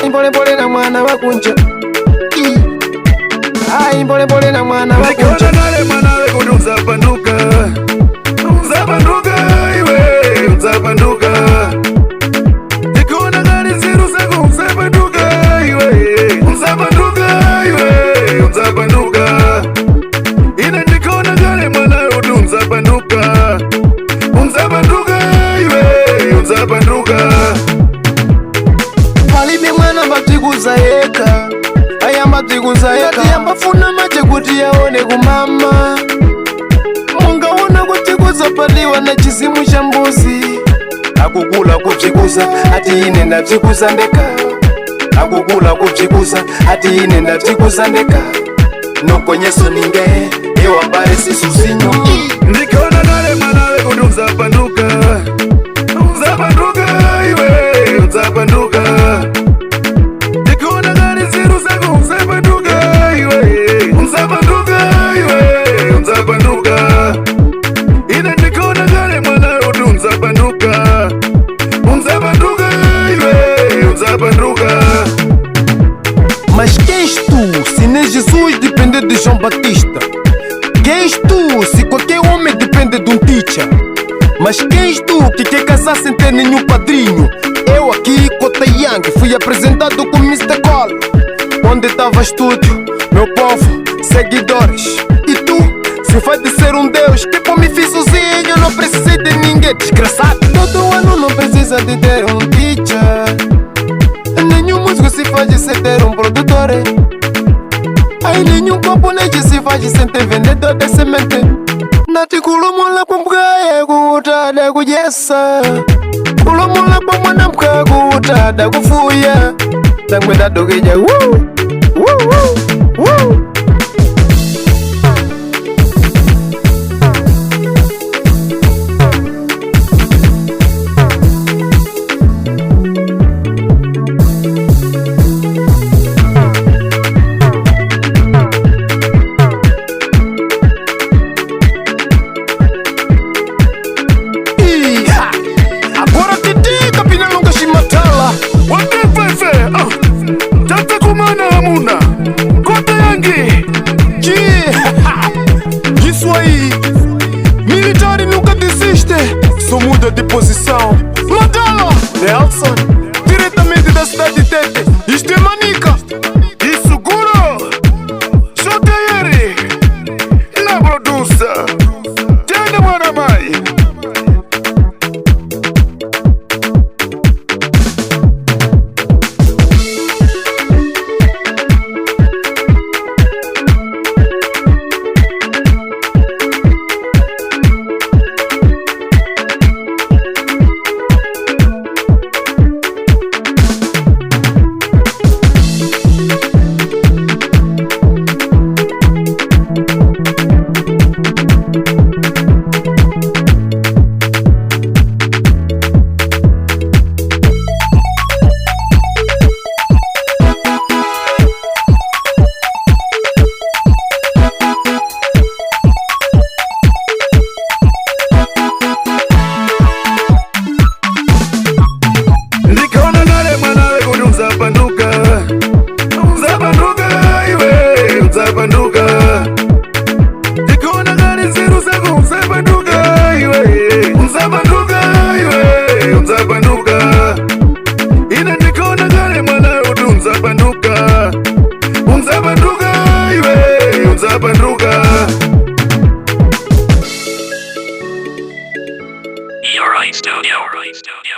Impole pole na mwana wa kunja. Impole pole na mwana wa kunja. Nikiona nale mwana we kuduza panduka. Uzapanduka iwe, uzapanduka. Nikiona gari ziru zako uzapanduka iwe, uzapanduka iwe, uzapanduka. Ina nikiona gari mwana we kuduza panduka. Uzapanduka iwe, uzapanduka. Palibe mwana batikuza yeka. Ayamba tikuza yeka. Yamba funa mache kuti yaone kumama. Mungaona kutikuza paliwa na chizimu cha mbuzi. Akukula kuchikuza ati ine ndachikuza ndeka. Akukula kuchikuza ati ine ndachikuza ndeka. Nokonyeso ninge ewa bare sisusinyo. Nikiona nale mwana we kuduza panduka. Uzapanduka iwe, uzapanduka. Nikiona gari ziru zako uzapanduka iwe, uzapanduka iwe, uzapanduka. Ina nikiona gari mwana we kuduza panduka. Uzapanduka iwe, uzapanduka. Mas quem és tu, se nem Jesus depender de João Batista? Quem és tu, se qualquer homem depende de teacher? Mas quem és tu que quer casar sem ter nenhum padrinho? Eu aqui, Cota Yang, fui apresentado com Mr. Cole. Onde estava estúdio, meu povo, seguidores. E tu, se faz de ser Deus, que por me fiz sozinho, não precisei de ninguém. Desgraçado, todo ano não precisa de ter teacher. Nenhum músico se faz de sem ter produtor. Aí nenhum componente se faz de sem ter vendedor de semente. Nati kulumula kwa mkaye kutada kujesa. Kulumula kwa mwanamka kutada kufuya. Tangweda dogeja woo, woo, woo, woo. Cota Yang Isso aí, militar nunca desiste. Só muda de posição. Matala, Nelson, diretamente da cidade de Tete. Isto é Manica. Isso guro Shotayeri na produça Tende mwana mai. Uzapanduka nikiona gari ziru zako uzapanduka iwe, uzapanduka iwe, uzapanduka. Ina nikiona gari mwana we uzapanduka. Uzapanduka iwe, uzapanduka. Alright, studio.